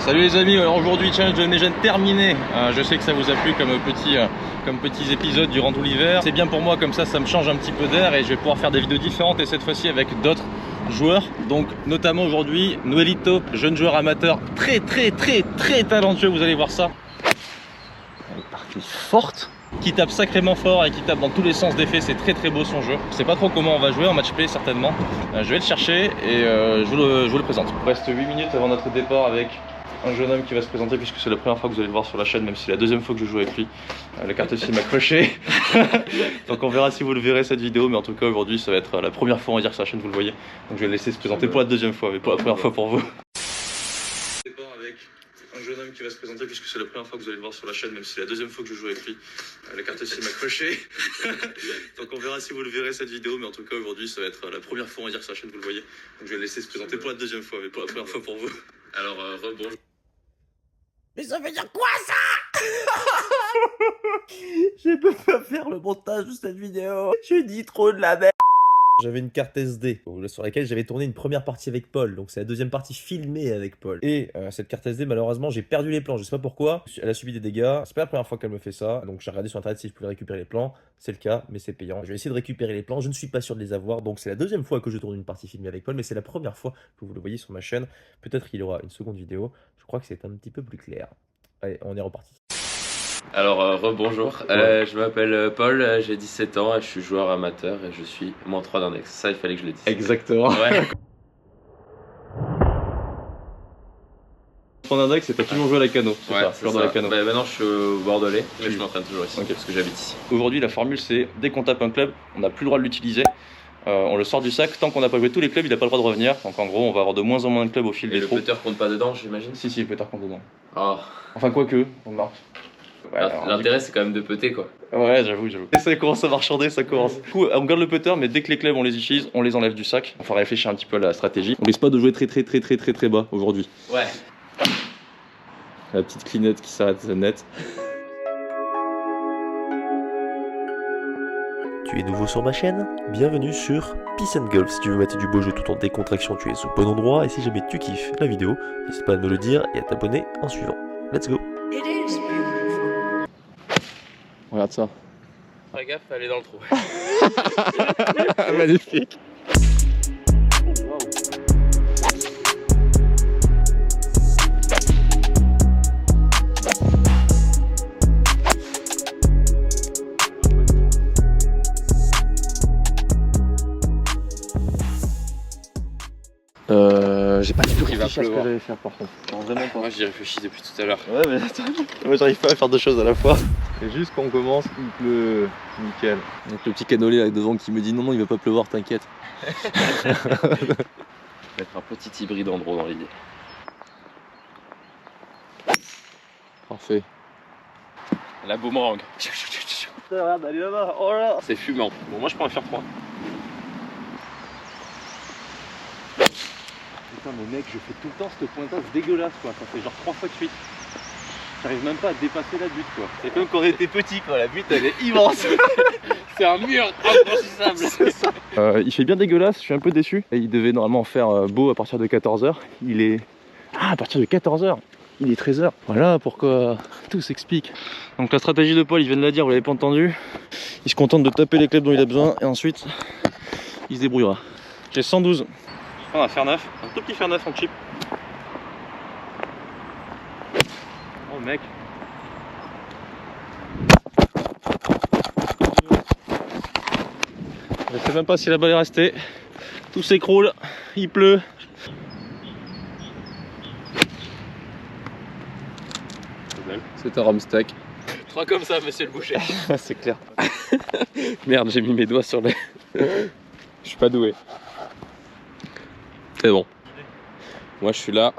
Salut les amis, alors aujourd'hui challenge de Neigène terminé. Je sais que ça vous a plu comme petits épisodes durant tout l'hiver. C'est bien pour moi, comme ça me change un petit peu d'air et je vais pouvoir faire des vidéos différentes et cette fois-ci avec d'autres joueurs. Donc notamment aujourd'hui Noelito, jeune joueur amateur très talentueux, vous allez voir ça. Elle est partie forte, qui tape sacrément fort et qui tape dans tous les sens d'effet, c'est très beau son jeu. Je sais pas trop comment on va jouer en match play certainement. Je vais le chercher et je vous le présente. Il reste 8 minutes avant notre départ avec un jeune homme qui va se présenter puisque c'est la première fois que vous allez le voir sur la chaîne, même si c'est la deuxième fois que je joue avec lui. La carte SIM m'a crushé. Donc on verra si vous le verrez cette vidéo, mais en tout cas aujourd'hui ça va être la première fois on va dire sur la chaîne, vous le voyez. Donc je vais le laisser se présenter pour la deuxième fois, mais pour la première fois pour vous. Départ avec un jeune homme qui va se présenter puisque c'est la première fois que vous allez le voir sur la chaîne, même si c'est la deuxième fois que je joue avec lui. La carte SIM m'a crushé. Donc on verra si vous le verrez cette vidéo, mais en tout cas aujourd'hui ça va être la première fois on va dire sur la chaîne, vous le voyez. Donc je vais le laisser se présenter pour la deuxième fois, mais pour la première fois pour vous. Alors rebonjour. Mais ça veut dire quoi ça? Je peux pas faire le montage de cette vidéo. Je dis trop de la merde. J'avais une carte SD sur laquelle j'avais tourné une première partie avec Paul. Donc c'est la deuxième partie filmée avec Paul. Et cette carte SD, malheureusement, j'ai perdu les plans. Je sais pas pourquoi. Elle a subi des dégâts. C'est pas la première fois qu'elle me fait ça. Donc j'ai regardé sur internet si je pouvais récupérer les plans. C'est le cas, mais c'est payant. Je vais essayer de récupérer les plans. Je ne suis pas sûr de les avoir. Donc c'est la deuxième fois que je tourne une partie filmée avec Paul. Mais c'est la première fois que vous le voyez sur ma chaîne. Peut-être qu'il y aura une seconde vidéo. Je crois que c'est un petit peu plus clair. Allez, on est reparti. Alors rebonjour, je m'appelle Paul, j'ai 17 ans et je suis joueur amateur et je suis -3 d'index. Ça il fallait que je le dise. Exactement. Ouais. Ton index, c'est t'as toujours joué à la cano, c'est Ouais, ça, c'est toujours ça. dans la cano. Bah, maintenant je suis au Bordelais, mais je m'entraîne toujours ici, parce que j'habite ici. Aujourd'hui la formule c'est dès qu'on tape un club, on n'a plus le droit de l'utiliser. On le sort du sac, tant qu'on n'a pas joué tous les clubs, il n'a pas le droit de revenir. Donc en gros on va avoir de moins en moins de clubs au fil Et des le trous. putter compte pas dedans, j'imagine? Si, le putter compte dedans. Oh. Enfin quoique, on marque. Ouais, l'intérêt c'est quand même de putter quoi. Ouais, j'avoue. Et ça commence à marchander, ça commence. Du coup, on garde le putter, mais dès que les clubs on les utilise, on les enlève du sac. On va réfléchir un petit peu à la stratégie. On risque pas de jouer très bas aujourd'hui. Ouais. La petite clinette qui s'arrête net. Tu es nouveau sur ma chaîne? Bienvenue sur Peace and Golf. Si tu veux mettre du beau jeu tout en décontraction, tu es au bon endroit. Et si jamais tu kiffes la vidéo, n'hésite pas à me le dire et à t'abonner en suivant. Let's go! Regarde ça. Fais gaffe, elle est dans le trou. Magnifique. J'ai pas du tout réfléchi à ce que j'allais faire par contre. Non, vraiment pas. Moi j'y réfléchis depuis tout à l'heure. Ouais mais attends, moi j'arrive pas à faire deux choses à la fois. Et juste quand on commence, il pleut. Nickel. Donc le petit canolé là devant qui me dit non il va pas pleuvoir, t'inquiète. Je vais être un petit hybride Andro dans l'idée. Parfait. La boomerang. Regarde, elle est là-bas, oh là. C'est fumant. Bon moi je pourrais faire 3. Putain mais mec, je fais tout le temps cette pointage dégueulasse quoi, ça fait genre 3 fois de suite. J'arrive même pas à dépasser la butte quoi. C'est comme quand on était petit quoi, la butte elle est immense. C'est un mur infranchissable. Il fait bien dégueulasse, je suis un peu déçu. Et il devait normalement faire beau à partir de 14h. Il est... Ah, à partir de 14h. Il est 13h. Voilà pourquoi tout s'explique. Donc la stratégie de Paul, il vient de la dire, vous l'avez pas entendu. Il se contente de taper les clubs dont il a besoin et ensuite il se débrouillera. J'ai 112. On va faire 9, un tout petit fer 9 en chip. Oh mec. Je sais même pas si la balle est restée. Tout s'écroule, il pleut. C'est un ramstack. 3 comme ça, monsieur le boucher. C'est clair. Merde, j'ai mis mes doigts sur les... Je suis pas doué. C'est bon. Moi je suis là.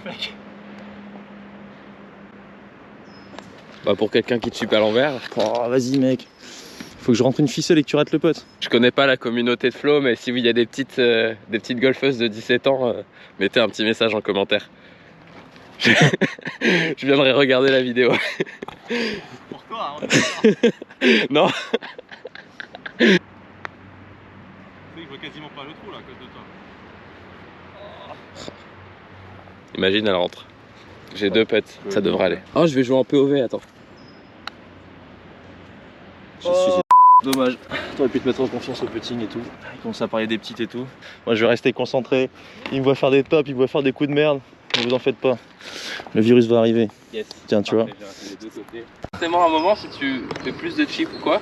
Mec. Bah pour quelqu'un qui te suit à l'envers. Oh vas-y mec. Faut que je rentre une ficelle et que tu rates le putt. Je connais pas la communauté de Flo, mais si il y a des petites golfeuses de 17 ans, mettez un petit message en commentaire. Je viendrai regarder la vidéo. Pourquoi hein, Non. Il faut vois quasiment pas le trou là à cause de toi. Imagine, elle rentre. J'ai 2 pets, ça devrait aller. Oh, je vais jouer en POV, attends. Je suis dommage. T'aurais pu te mettre en confiance au putting et tout. Il commence à parler des petites et tout. Moi je vais rester concentré. Il me voit faire des tops, il me voit faire des coups de merde. Ne vous en faites pas. Le virus va arriver. Yes. Tiens, tu vois. Forcément, à un moment, si tu fais plus de chips ou quoi,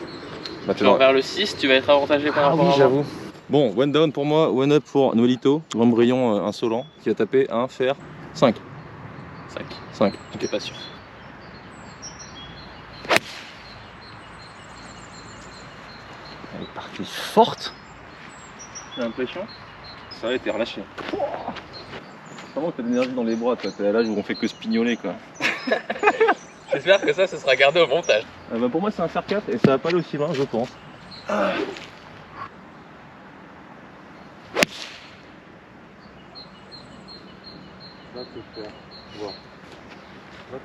Bah, genre vers le 6, tu vas être avantagé par rapport à j'avoue. Bon, one down pour moi, one up pour Noelito. Embryon insolent qui va taper un fer 5. 5. Ok, pas sûr. Elle est partie forte. J'ai l'impression. Ça va, t'es relâché. Vraiment que t'as de l'énergie dans les bras, toi. T'es à l'âge où on fait que se pignoler, quoi. J'espère que ça sera gardé au montage. Bah pour moi, c'est un fer 4 et ça va pas aller aussi loin, je pense. Va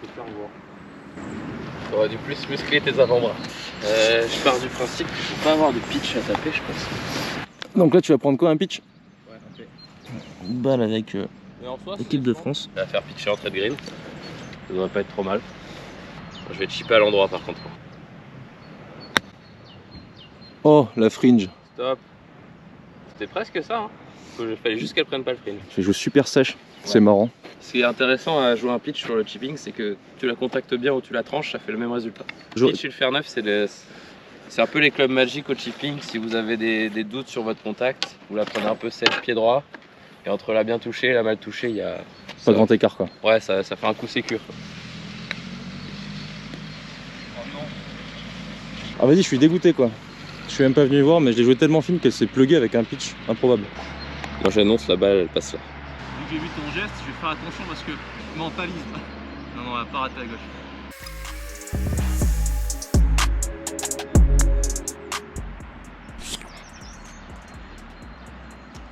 te faire voir. T'aurais dû plus muscler tes avant-bras. Je pars du principe qu'il faut pas avoir de pitch à taper, je pense. Donc là, tu vas prendre quoi, un pitch? Ouais, un peu. Une balle avec l'équipe de France. On va faire pitcher entrée de green. Ça devrait pas être trop mal. Je vais chipper à l'endroit par contre. Oh, la fringe. Stop. C'était presque ça. Hein. Il fallait juste qu'elle prenne pas le fringe. Je joue super sèche, c'est marrant. Ce qui est intéressant à jouer un pitch sur le chipping, c'est que tu la contactes bien ou tu la tranches, ça fait le même résultat. Le pitch et le fer neuf, c'est un peu les clubs magiques au chipping. Si vous avez des doutes sur votre contact, vous la prenez un peu sèche, pied droit. Et entre la bien touchée et la mal touchée, il y a... Pas grand écart, quoi. Ouais, ça fait un coup sécure. Ah vas-y, je suis dégoûté, quoi. Je suis même pas venu voir, mais je l'ai joué tellement fine qu'elle s'est pluguée avec un pitch improbable. Moi j'annonce, la balle elle passe là. Vu que j'ai vu ton geste, je vais faire attention parce que mentalisme. Non, on va pas rater à gauche.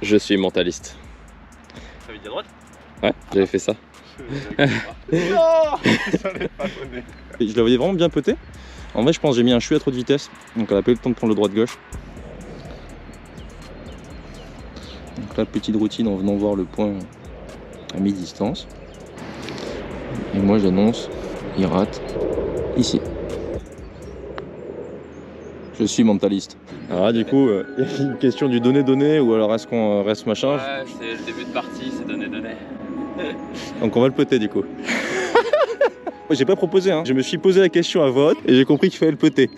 Je suis mentaliste. Ça veut dire droite? Ouais, j'avais fait ça. Non, ça l'est pas donné. Je la voyais vraiment bien petée. En vrai, je pense que j'ai mis un chui à trop de vitesse, donc elle a pas eu le temps de prendre le droit-gauche. Donc là, petite routine en venant voir le point à mi-distance. Et moi, j'annonce, il rate ici. Je suis mentaliste. Alors là, du coup, il y a une question du donner-donner ou alors est-ce qu'on reste machin? Ouais, c'est le début de partie, c'est donner-donner. Donc on va le poter du coup. J'ai pas proposé, hein. Je me suis posé la question à vote et j'ai compris qu'il fallait le poter.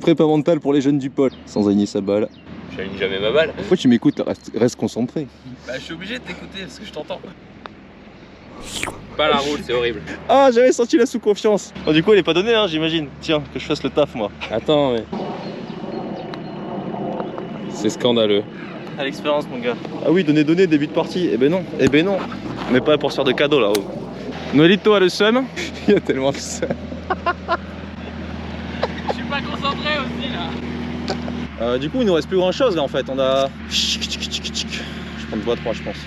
Prépa mentale pour les jeunes du pôle. Sans aligner sa balle. J'aligne jamais ma balle. Pourquoi tu m'écoutes? Reste concentré. Bah je suis obligé de t'écouter parce que je t'entends. Pas la roule, c'est horrible. Ah, j'avais senti la sous-confiance. Oh, du coup elle est pas donnée, hein, j'imagine. Tiens, que je fasse le taf moi. Attends, mais... C'est scandaleux. À l'expérience mon gars. Ah oui, donner, début de partie. Eh ben non, On n'est pas là pour se faire de cadeaux là-haut. Noelito a le seum. Il a tellement le seum. Je suis pas concentré aussi là. Du coup il nous reste plus grand chose là en fait. On a... Je prends le bois 3 je pense.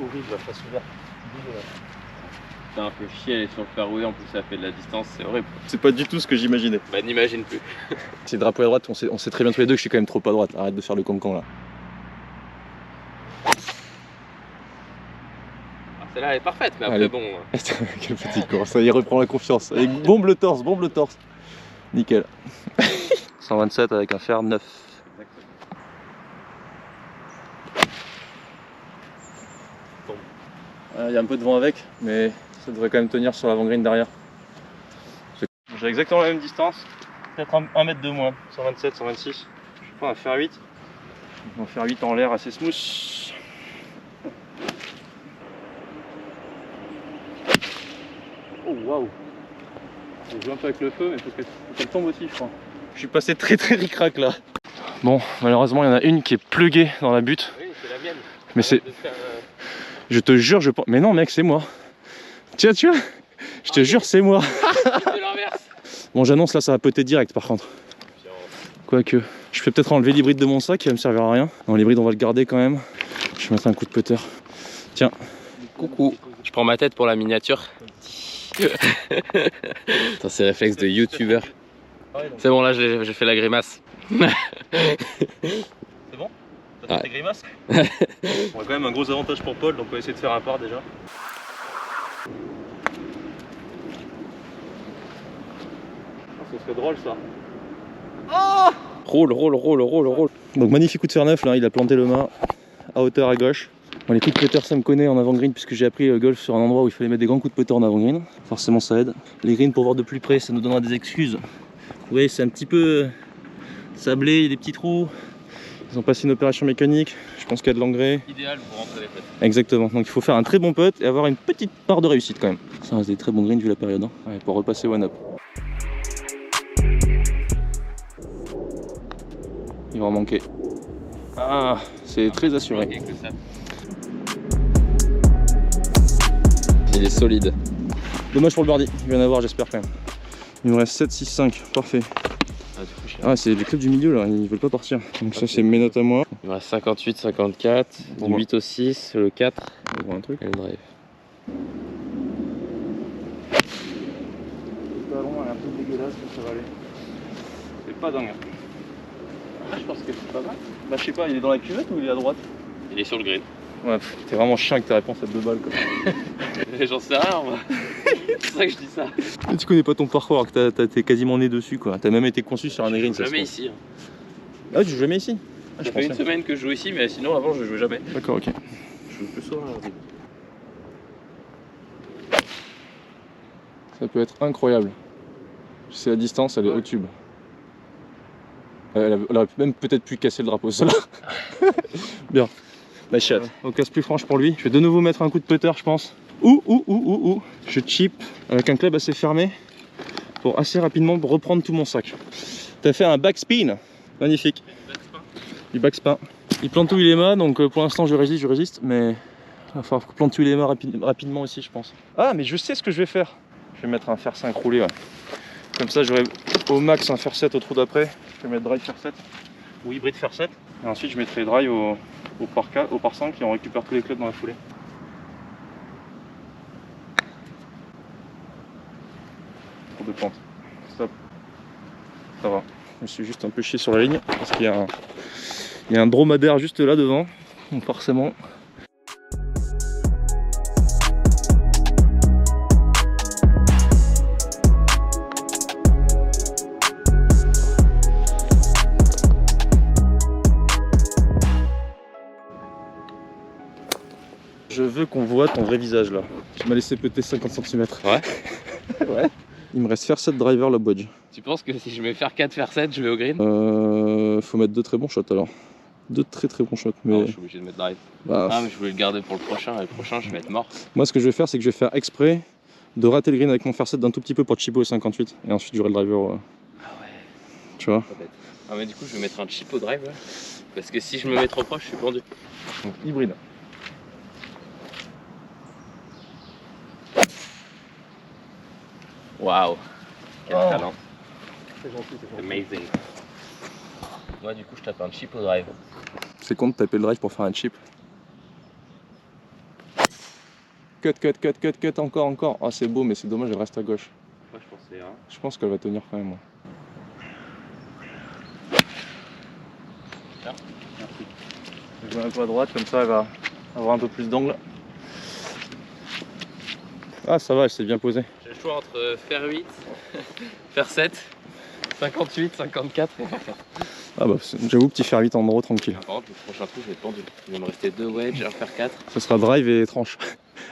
Horrible la face ouverte. T'as un peu chier, elle est sur le fairway, en plus ça fait de la distance, c'est horrible. C'est pas du tout ce que j'imaginais. Bah n'imagine plus. C'est drapeau à droite, on sait très bien tous les deux que je suis quand même trop à droite. Arrête de faire le cancan là. Ah, celle-là elle est parfaite, mais après allez. bon... Quel petit corps, ça y reprend la confiance. Allez, bombe le torse. Nickel. 127 avec un fer 9. Il y a un peu de vent avec, mais ça devrait quand même tenir sur l'avant-green derrière. J'ai exactement la même distance, peut-être un mètre de moins, 127, 126. Je prends un fer 8. On va faire 8 en l'air assez smooth. Oh waouh! Je joue un peu avec le feu, mais faut qu'elle tombe aussi, je crois. Je suis passé très ric-rac là. Bon, malheureusement, il y en a une qui est pluguée dans la butte. Oui, c'est la mienne. Mais c'est... Je te jure, je pense... Mais non mec, c'est moi. Tiens, tu vois, je te jure, c'est moi. C'est l'inverse. Bon, j'annonce là, ça va péter direct par contre. Quoique, je peux peut-être enlever l'hybride de mon sac, qui va me servir à rien. Non, l'hybride, on va le garder quand même. Je vais mettre un coup de putter. Tiens. Coucou. Je prends ma tête pour la miniature. Attends, c'est réflexe de youtubeur. C'est bon, là j'ai fait la grimace. C'est bon? T'as fait tes grimaces? On a quand même un gros avantage pour Paul, donc on va essayer de faire un part déjà. Ce serait drôle ça. Oh, roule. Donc magnifique coup de fer neuf là, il a planté le mât à hauteur à gauche. Bon, les coups de putter ça me connaît en avant-green puisque j'ai appris le golf sur un endroit où il fallait mettre des grands coups de putter en avant-green. Forcément ça aide. Les greens pour voir de plus près ça nous donnera des excuses. Vous voyez c'est un petit peu sablé, il y a des petits trous. Ils ont passé une opération mécanique, je pense qu'il y a de l'engrais. Idéal pour rentrer les putts. Exactement, donc il faut faire un très bon putt et avoir une petite part de réussite quand même. Ça reste des très bons greens vu la période. Hein. Ouais, pour repasser one up. Il va en manquer. Ah, c'est très assuré. Il est solide. Dommage pour le birdie, il va en avoir j'espère quand même. Il me reste 7, 6, 5, parfait. Ah c'est les clubs du milieu là, ils veulent pas partir. Donc ça c'est mes notes à moi. Il me reste 58, 54, du 8 au 6, le 4 on va voir un truc. et le drive. Le ballon est un peu dégueulasse mais ça va aller. C'est pas dingue. Ah, je pense que c'est pas mal. Bah je sais pas, il est dans la cuvette ou il est à droite? Il est sur le green. Ouais, t'es vraiment chiant avec tes réponses à 2 balles quoi. J'en sais rien moi. C'est pour ça que je dis ça. Mais tu connais pas ton parcours alors que t'es quasiment né dessus quoi. T'as même été conçu sur un green. Jamais ici. Ah tu joues jamais ici? Ah, Ça fait une semaine que je joue ici mais sinon avant je jouais jamais. D'accord, ok. Je joue plus souvent là. Ça peut être incroyable. C'est la distance, elle est au tube. Elle aurait même peut-être pu casser le drapeau, celle-là. Bien. Ma shot. On casse plus franche pour lui. Je vais de nouveau mettre un coup de putter, je pense. Ouh. Je chip avec un club assez fermé pour assez rapidement reprendre tout mon sac. T'as fait un backspin. Magnifique. Du backspin. Il plantouille les mâts, donc pour l'instant je résiste, mais il va falloir plantouiller les mâts rapidement aussi, je pense. Ah, mais je sais ce que je vais faire. Je vais mettre un fer 5 roulé, ouais. Comme ça, j'aurai au max un fer 7 au trou d'après. Je vais mettre drive fer 7 ou hybride fer 7. Et ensuite, je mettrai drive au par 5 et on récupère tous les clubs dans la foulée. Pour 2 plantes. Stop. Ça va. Je me suis juste un peu chié sur la ligne parce qu'il y a un dromadaire juste là devant. Donc forcément. Je veux qu'on voit ton vrai visage là. Tu m'as laissé péter 50 cm. Ouais. Ouais. Il me reste faire 7 driver le bodge. Tu penses que si je mets faire 4, faire 7, je vais au green? Faut mettre 2 très bons shots alors. 2 très bons shots. Mais... Non, je suis obligé de mettre drive. Bah, Ah mais je voulais le garder pour le prochain et le prochain je vais être mort. moi ce que je vais faire c'est que je vais faire exprès de rater le green avec mon fer 7 d'un tout petit peu pour chipper au 58 et ensuite j'aurai le driver. Ah ouais. Tu vois. Pas bête. Ah mais du coup je vais mettre un chip au drive là. Parce que si je me mets trop proche je suis pendu. Donc hybride. Waouh. Quel Oh. talent. C'est gentil. Amazing. Moi du coup je tape un chip au drive. C'est con de taper le drive pour faire un chip. Cut, encore. Ah c'est beau mais c'est dommage, elle reste à gauche. Moi je pensais hein. Je pense qu'elle va tenir quand même. Tiens. Merci. Je vais un peu à droite, comme ça elle va avoir un peu plus d'angle. Ah ça va, elle s'est bien posée. J'ai le choix entre faire 8, faire 7, 58, 54 et faire 4. Ah bah j'avoue petit fer 8 en gros tranquille. Par contre le prochain trou je vais être pendu. Il va me rester 2 wedges, un faire 4. Ce sera drive et tranche.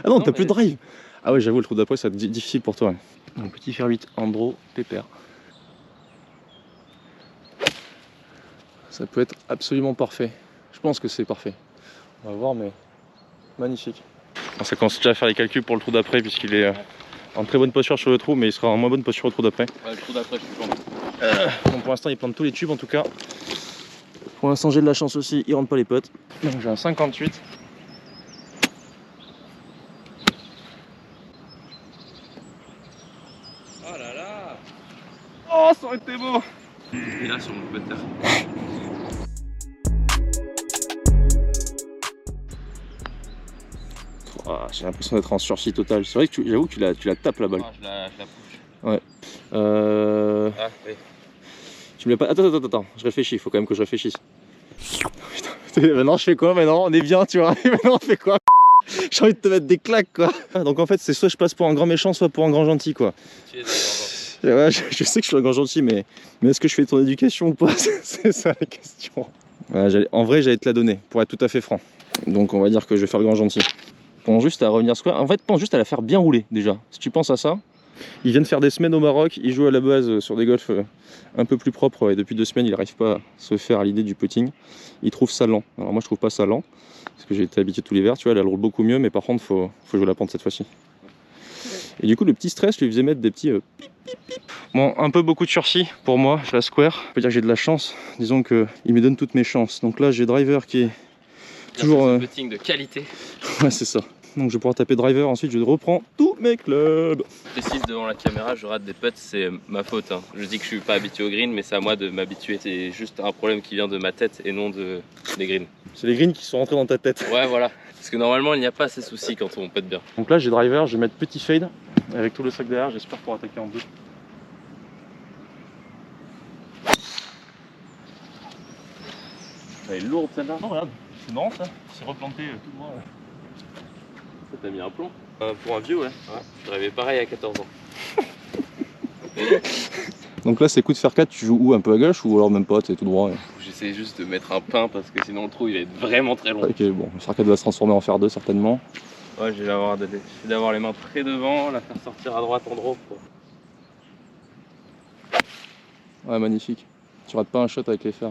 Ah non, Non, t'as plus mais- de drive. Ah ouais j'avoue le trou d'après ça va être difficile pour toi. Donc petit fer 8 Andro, pépère. Ça peut être absolument parfait. Je pense que c'est parfait. On va voir mais magnifique. Ça commence déjà à faire les calculs pour le trou d'après puisqu'il est en très bonne posture sur le trou mais il sera en moins bonne posture au trou d'après. Ouais, le trou d'après je suis pendu. Donc pour l'instant il plante tous les tubes en tout cas. Pour l'instant j'ai de la chance aussi, il rentre pas les potes. Donc j'ai un 58. Oh là là. Oh ça aurait été beau. Et là sur mon putter. Ah, j'ai l'impression d'être en sursis total. C'est vrai que j'avoue que tu la tapes la balle. Ah, je la pousse. Ouais. Ah, oui. Tu me l'as pas. Attends, je réfléchis, il faut quand même que je réfléchisse. Putain, maintenant je fais quoi? Maintenant on est bien, tu vois. Maintenant on fait quoi? J'ai envie de te mettre des claques, quoi. Donc en fait, c'est soit je passe pour un grand méchant, soit pour un grand gentil, quoi. Tu es un grand gentil. Ouais, je sais que je suis un grand gentil, mais est-ce que je fais ton éducation ou pas? C'est ça la question. Ouais, en vrai, j'allais te la donner, pour être tout à fait franc. Donc on va dire que je vais faire le grand gentil. Pense juste à revenir square. En fait, pense juste à la faire bien rouler déjà. Si tu penses à ça. Il vient de faire des semaines au Maroc, il joue à la base sur des golfs un peu plus propres et depuis 2 semaines il n'arrive pas à se faire à l'idée du putting. Il trouve ça lent. Alors moi je trouve pas ça lent, parce que j'ai été habitué tout l'hiver, tu vois, elle roule beaucoup mieux, mais par contre faut jouer la pente cette fois-ci. Et du coup le petit stress lui faisait mettre des petits Bon, un peu beaucoup de sursis pour moi, je la square. Je peux dire que j'ai de la chance, disons qu'il me donne toutes mes chances. Donc là j'ai driver qui est toujours... putting de qualité. Ouais c'est ça. Donc je vais pouvoir taper driver, ensuite je reprends tous mes clubs. Je précise devant la caméra, je rate des putts, c'est ma faute. Hein. Je dis que je suis pas habitué au green, mais c'est à moi de m'habituer. C'est juste un problème qui vient de ma tête et non des greens. C'est les greens qui sont rentrés dans ta tête. Ouais, voilà. Parce que normalement, il n'y a pas ces soucis quand on putt bien. Donc là j'ai driver, je vais mettre petit fade avec tout le sac derrière, j'espère pouvoir attaquer en deux. Elle est lourde celle-là. Non, regarde, c'est marrant ça. C'est replanté tout droit. Ça t'a mis un plomb. Pour un vieux, ouais. Je rêvais pareil à 14 ans. Donc là, c'est coup de fer 4, tu joues où? Un peu à gauche ou alors même pas, t'es tout droit? J'essaie juste de mettre un pain parce que sinon le trou il va être vraiment très long. Ok, bon, le fer 4 va se transformer en fer 2 certainement. Ouais, je vais d'avoir les mains très devant, la faire sortir à droite en drop. Ouais, magnifique. Tu rates pas un shot avec les fers.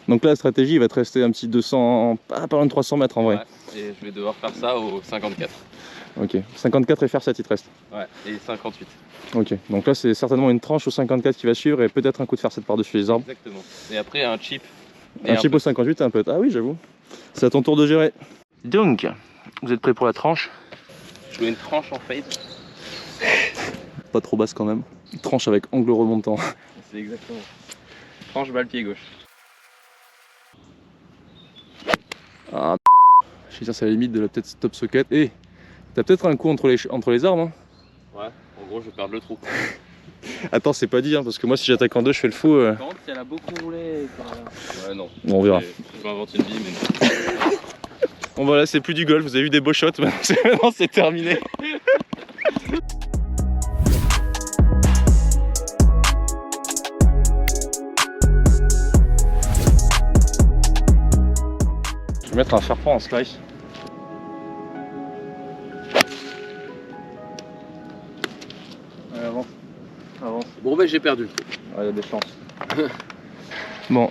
Donc là, la stratégie, il va te rester un petit 200, pas loin de 300 mètres en vrai. Ouais, et je vais devoir faire ça au 54. Ok, 54 et faire 7, il te reste. Ouais, et 58. Ok, donc là, c'est certainement une tranche au 54 qui va suivre et peut-être un coup de fer 7 par-dessus les arbres. Exactement. Et après, un chip. Un chip au 58 et un putt. Ah oui, j'avoue. C'est à ton tour de gérer. Donc, vous êtes prêts pour la tranche? Je veux une tranche en fade. Pas trop basse quand même. Tranche avec angle remontant. C'est exactement. Tranche balle pied gauche. Ah, je vais dire, c'est à la limite de la peut-être top socket. Et t'as peut-être un coup entre les arbres. Hein. Ouais, en gros, je vais perdre le trou. Attends, c'est pas dit, hein, parce que moi, si j'attaque en deux, je fais le fou. Quand elle a beaucoup roulé. Ouais, non. Bon, on verra. Je vais inventer une vie, mais non. Bon, voilà, c'est plus du golf. Vous avez eu des beaux shots. Maintenant, c'est terminé. Je vais mettre un fer fort en slice. Allez, avance. Avance. Bon, ben j'ai perdu. Il y a des chances. Bon.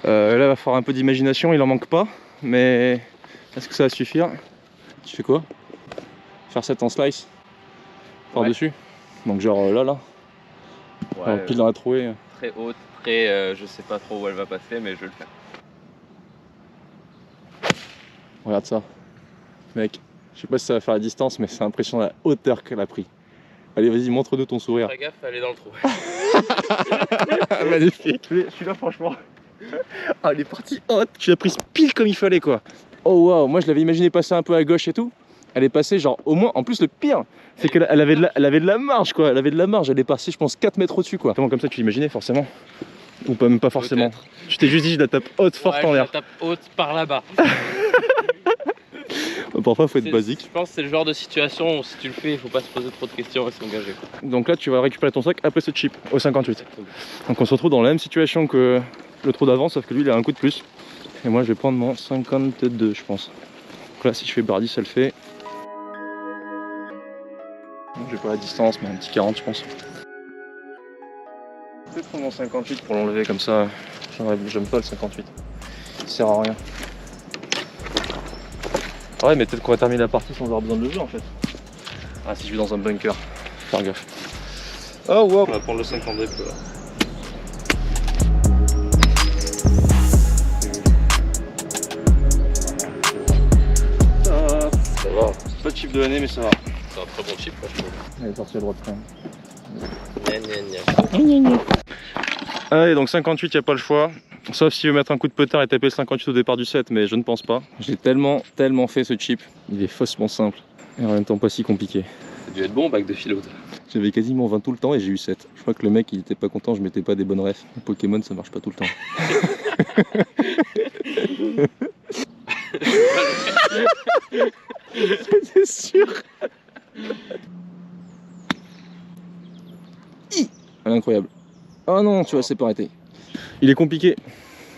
Là, il va falloir un peu d'imagination. Il en manque pas. Mais est-ce que ça va suffire? Tu fais quoi? Faire 7 en slice par-dessus. Donc, genre là. Ouais, pile dans la trouée. très haute, très. Je sais pas trop où elle va passer, mais je vais le faire. Regarde ça. Mec, je sais pas si ça va faire la distance, mais c'est impressionnant la hauteur qu'elle a pris. Allez, vas-y, montre-nous ton sourire. Fais gaffe, elle est dans le trou. Magnifique. Je suis là, franchement. Ah, elle est partie haute. Tu l'as prise pile comme il fallait, quoi. Oh waouh, moi je l'avais imaginé passer un peu à gauche et tout. Elle est passée genre au moins, en plus le pire, c'est qu'elle avait de la marge, quoi. Elle avait de la marge, elle est passée je pense 4 mètres au-dessus, quoi. Comment comme ça tu l'imaginais forcément? Ou pas, même pas forcément. Tu t'es juste dit je la tape haute, forte en l'air. Je la tape haute par là-bas. Parfois faut être basique. Je pense que c'est le genre de situation où si tu le fais, il faut pas se poser trop de questions et s'engager. Donc là tu vas récupérer ton sac après ce chip au 58. Donc on se retrouve dans la même situation que le trou d'avant, sauf que lui il a un coup de plus. Et moi je vais prendre mon 52 je pense. Donc là si je fais birdie ça le fait. Je vais pas la distance mais un petit 40 je pense. Je vais prendre mon 58 pour l'enlever comme ça. J'aime pas le 58. Il sert à rien. Ouais mais peut-être qu'on va terminer la partie sans avoir besoin de le jeu en fait. Ah si je vais dans un bunker, faire gaffe. Oh wow. On va prendre le 50 dep là. Ça va. C'est pas le chip de l'année mais ça va. C'est un très bon chip là je trouve. Elle est sortie à droite quand même. Gna gna gna. Allez donc 58 y a pas le choix. Sauf si je veux mettre un coup de putter et taper le 58 au départ du set, mais je ne pense pas. J'ai tellement fait ce chip. Il est faussement simple et en même temps pas si compliqué. Ça a dû être bon au bac de philo. J'avais quasiment 20 tout le temps et j'ai eu 7. Je crois que le mec il était pas content, je mettais pas des bonnes refs. Pokémon ça marche pas tout le temps. C'est sûr. Incroyable. Oh non, tu vois, c'est pas arrêté. Il est compliqué.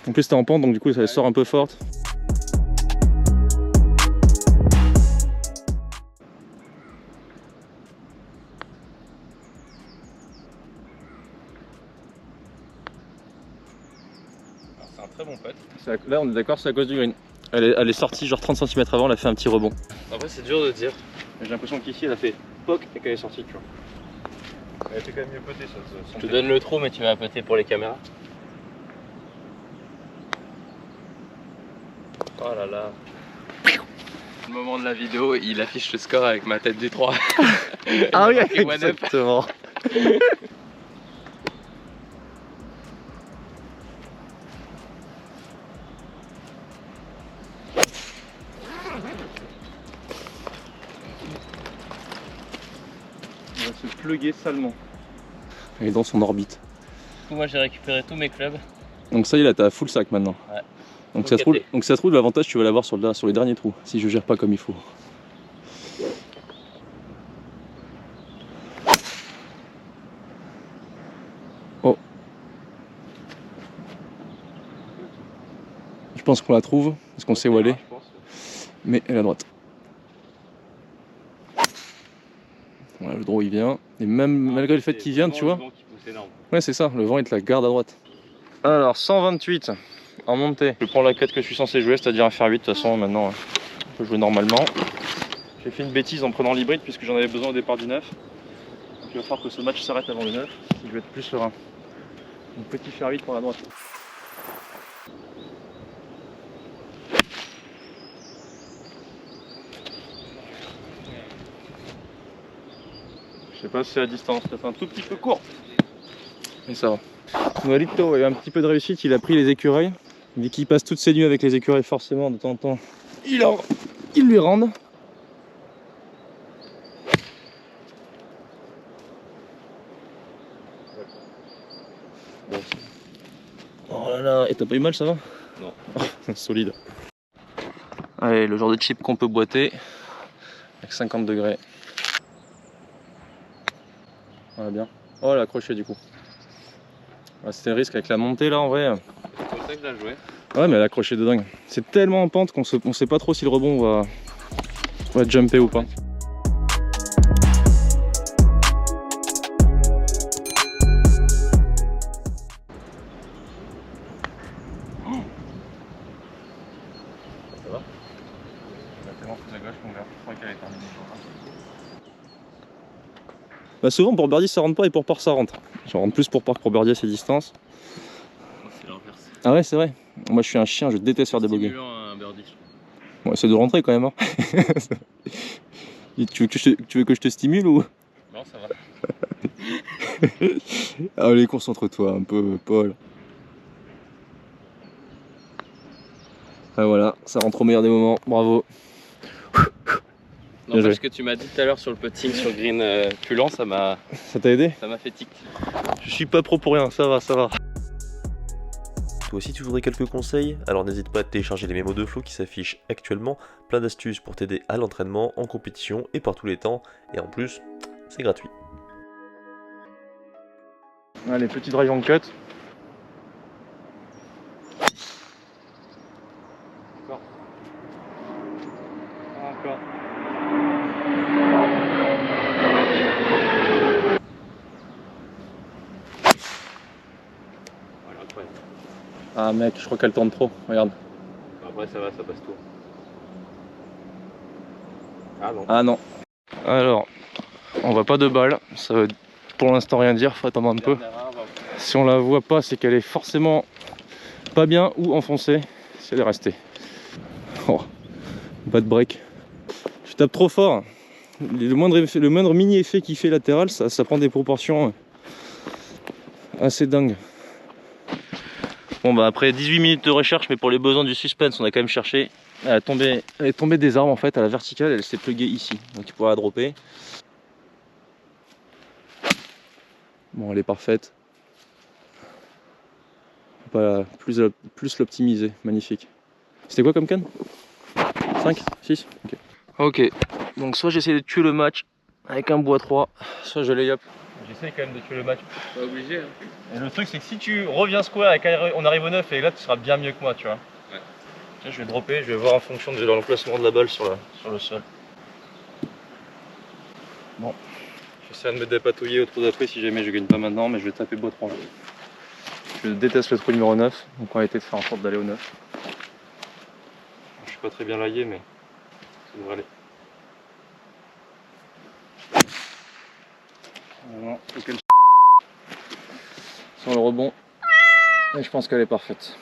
En plus, t'es en pente, donc du coup, ça sort un peu forte. C'est un très bon putt. Là, on est d'accord, c'est à cause du green. Elle est sortie genre 30 cm avant, elle a fait un petit rebond. Après, c'est dur de dire. J'ai l'impression qu'ici, elle a fait poc et qu'elle est sortie, tu vois. Elle était quand même mieux putée, ça. Je te donne le trou, mais tu vas putter pour les caméras. Oh là là. Le moment de la vidéo, il affiche le score avec ma tête du 3. Ah oui, exactement. On va se pluguer salement. Elle est dans son orbite. Moi j'ai récupéré tous mes clubs. Donc ça y est, là t'as full sac maintenant. Ouais. Donc ça se trouve l'avantage tu vas l'avoir sur les derniers trous, si je gère pas comme il faut. Oh. Je pense qu'on la trouve, parce qu'on sait où elle est. Mais elle est à droite. Voilà, le draw il vient. Et même malgré le fait qu'il vienne, tu vois. Ouais, c'est ça, le vent il te la garde à droite. Alors 128 en montée. Je prends la quête que je suis censé jouer, c'est-à-dire un fer 8. De toute façon, maintenant on peut jouer normalement. J'ai fait une bêtise en prenant l'hybride puisque j'en avais besoin au départ du 9. Donc il va falloir que ce match s'arrête avant le 9 si je veux être plus serein. Donc petit fer 8 pour la droite. Je sais pas si c'est à distance, peut-être un tout petit peu court. Mais ça va. Noalito a eu un petit peu de réussite, il a pris les écureuils. Vu qu'il passe toutes ses nuits avec les écureuils, forcément, de temps en temps, il lui rendent. Oh là là, et t'as pas eu mal, ça va? Non. Solide. Allez, le genre de chip qu'on peut boiter avec 50 degrés. Voilà bien. Oh, elle a accroché du coup. Ah, c'était un risque avec la montée là en vrai. C'est comme ça que je l'ai joué. Ouais, mais elle a accroché de dingue. C'est tellement en pente qu'on sait pas trop si le rebond va jumper ou pas. Ça va? Tellement plus à gauche qu'on verra. Je crois qu'elle est terminée. Bah souvent pour birdie ça rentre pas et pour par ça rentre. Je rentre plus pour par que pour birdie à ces distances. C'est l'inverse. Ah ouais, c'est vrai. Moi je suis un chien, je déteste faire des bogeys. Un birdie. Bon, essaie de rentrer quand même. Hein. tu veux que je te stimule ou? Non, ça va. Allez, concentre-toi un peu, Paul. Ah voilà, ça rentre au meilleur des moments, bravo. Non, parce que tu m'as dit tout à l'heure sur le putting sur green plus lent, ça m'a t'a aidé? Ça m'a fait tic. Je suis pas pro pour rien, ça va, ça va. Toi aussi tu voudrais quelques conseils? Alors n'hésite pas à télécharger les mémos de Flo qui s'affichent actuellement. Plein d'astuces pour t'aider à l'entraînement, en compétition et par tous les temps. Et en plus, c'est gratuit. Allez, petit drive en cut. Encore. Encore. Ah mec, je crois qu'elle tourne trop, regarde. Après ça va, ça passe tout. Ah non. Ah non. Alors, on voit pas de balle, ça veut pour l'instant rien dire, faut attendre un peu. Si on la voit pas, c'est qu'elle est forcément pas bien ou enfoncée, si elle est restée. Oh, bad break. Je tape trop fort. Le moindre mini effet qui fait latéral, ça prend des proportions assez dingues. Bon bah après 18 minutes de recherche, mais pour les besoins du suspense, on a quand même cherché. Elle est tombée des arbres en fait à la verticale, elle s'est pluguée ici. Donc tu pourras la dropper. Bon, elle est parfaite. Pas plus l'optimiser, magnifique. C'était quoi comme canne? 5, 6? Ok. Ok, donc soit j'essaie de tuer le match avec un bois 3, soit je lay up. J'essaie quand même de tuer le match. Pas obligé. Hein. Et le truc c'est que si tu reviens square et qu'on arrive au 9 et là tu seras bien mieux que moi, tu vois. Ouais. Tiens, je vais dropper, je vais voir en fonction de l'emplacement de la balle sur le sol. Bon, j'essaie de me dépatouiller au trou d'après si jamais je gagne pas maintenant, mais je vais taper bois 3. Je déteste le trou numéro 9, donc on va essayer de faire en sorte d'aller au 9. Je suis pas très bien laillé, mais ça devrait aller. Voilà, sur le rebond, et je pense qu'elle est parfaite.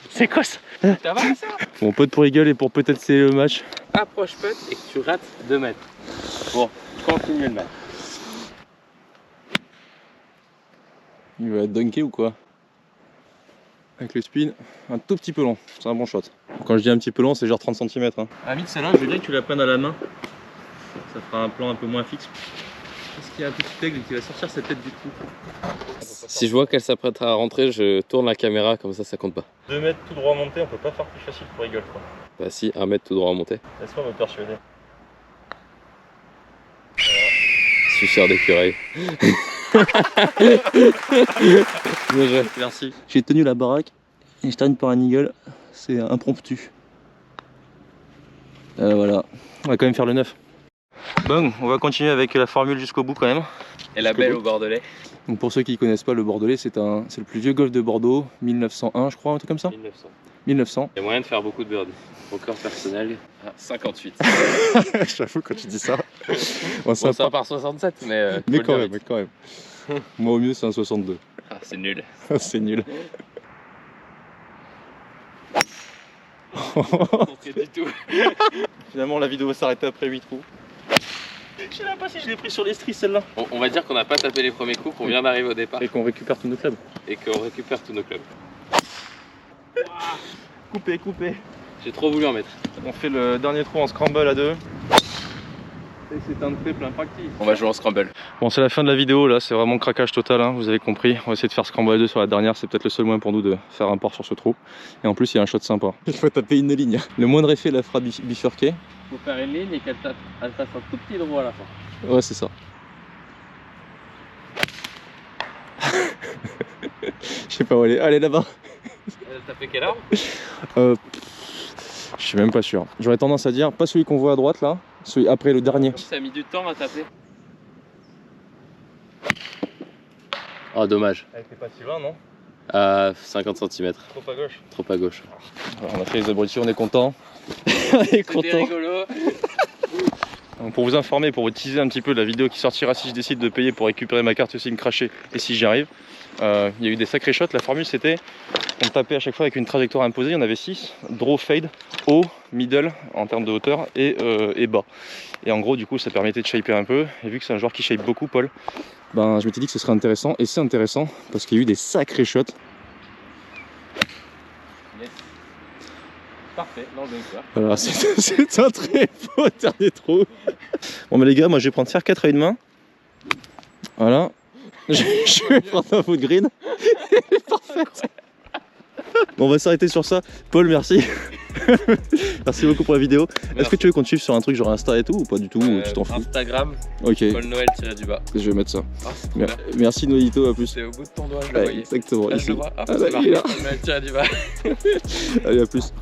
C'est quoi ça? Ça va ça? Mon pote pour Eagle et pour peut-être sceller le match. Approche putt et que tu rates 2 mètres. Bon, continue le match. Il va être dunké ou quoi? Avec le spin, un tout petit peu long, c'est un bon shot. Quand je dis un petit peu long, c'est genre 30 cm. Hein. Hamid, celle-là, je veux bien que tu la prennes à la main. Ça fera un plan un peu moins fixe. Est-ce qu'il y a un petit aigle qui va sortir sa tête du trou? Si je vois qu'elle s'apprête à rentrer, je tourne la caméra, comme ça compte pas. 2 mètres tout droit monté, on peut pas faire plus facile pour Eagle quoi. Bah si, 1 mètre tout droit monté. Laisse-moi me persuader. Suceur d'écureuil. Bien joué. Merci. J'ai tenu la baraque et je termine par un Eagle. C'est impromptu. Voilà. On va quand même faire le 9. Bon, on va continuer avec la formule jusqu'au bout quand même. Et la belle au Bordelais. Donc pour ceux qui ne connaissent pas le Bordelais, c'est le plus vieux golf de Bordeaux, 1901 je crois, un truc comme ça. 1900. 1900. Il y a moyen de faire beaucoup de birdies. Record personnel, 58. J'avoue quand tu dis ça. Bon, ça part 67, mais quand même. Moi au mieux c'est un 62. Ah, c'est nul. C'est nul. Du tout. Finalement la vidéo va s'arrêter après 8 trous. Je sais même pas si je l'ai pris sur les stries celle-là. On va dire qu'on n'a pas tapé les premiers coups, qu'on vient d'arriver au départ. Et qu'on récupère tous nos clubs. Coupé. J'ai trop voulu en mettre. On fait le dernier trou en scramble à 2. Et c'est un triple impractique. On va jouer en scramble. Bon, c'est la fin de la vidéo là, c'est vraiment craquage total, hein, vous avez compris. On va essayer de faire scramble à 2 sur la dernière, c'est peut-être le seul moyen pour nous de faire un port sur ce trou. Et en plus, il y a un shot sympa. Il faut taper une ligne. Le moindre effet la fera bifurquer. Il faut faire une ligne et qu'elle fasse un tout petit droit à la fin. Ouais, c'est ça. Je sais pas où aller. Allez là-bas. T'as fait quel arbre? Je suis même pas sûr. J'aurais tendance à dire, pas celui qu'on voit à droite là, celui après le dernier. Ça a mis du temps à taper. Oh dommage. Elle était pas si loin, non? À 50 cm. Trop à gauche. Trop à gauche. Alors, on a fait les abrutis, on est content. On est content. C'était rigolo. Donc pour vous informer, pour vous teaser un petit peu la vidéo qui sortira si je décide de payer pour récupérer ma carte SIM crachée et si j'y arrive, il y a eu des sacrés shots. La formule c'était on tapait à chaque fois avec une trajectoire imposée, il y en avait 6, draw, fade, haut, middle en termes de hauteur et bas. Et en gros du coup ça permettait de shaper un peu, et vu que c'est un joueur qui shape beaucoup Paul, ben je m'étais dit que ce serait intéressant, et c'est intéressant parce qu'il y a eu des sacrés shots. Yes. Parfait, dans le bunker. Voilà, c'est un très beau dernier trou. Bon mais les gars, moi je vais prendre faire 4 à une main. Voilà. Je vais prendre un bout de green. Elle est parfaite. Bon, on va s'arrêter sur ça. Paul, merci. Merci beaucoup pour la vidéo. Est-ce que tu veux qu'on te suive sur un truc genre Insta et tout ou pas du tout, ou tu t'en fous? Instagram, Ok. Paul Noël-du-bas. Je vais mettre ça. Ah, merci Noëlito, à plus. c'est au bout de ton doigt, je le Ouais, voyais. exactement. Ah, Ici. je le vois. Ah, Ah, c'est bah, il est là. marqué, Paul Noël-du-bas. Allez, à plus.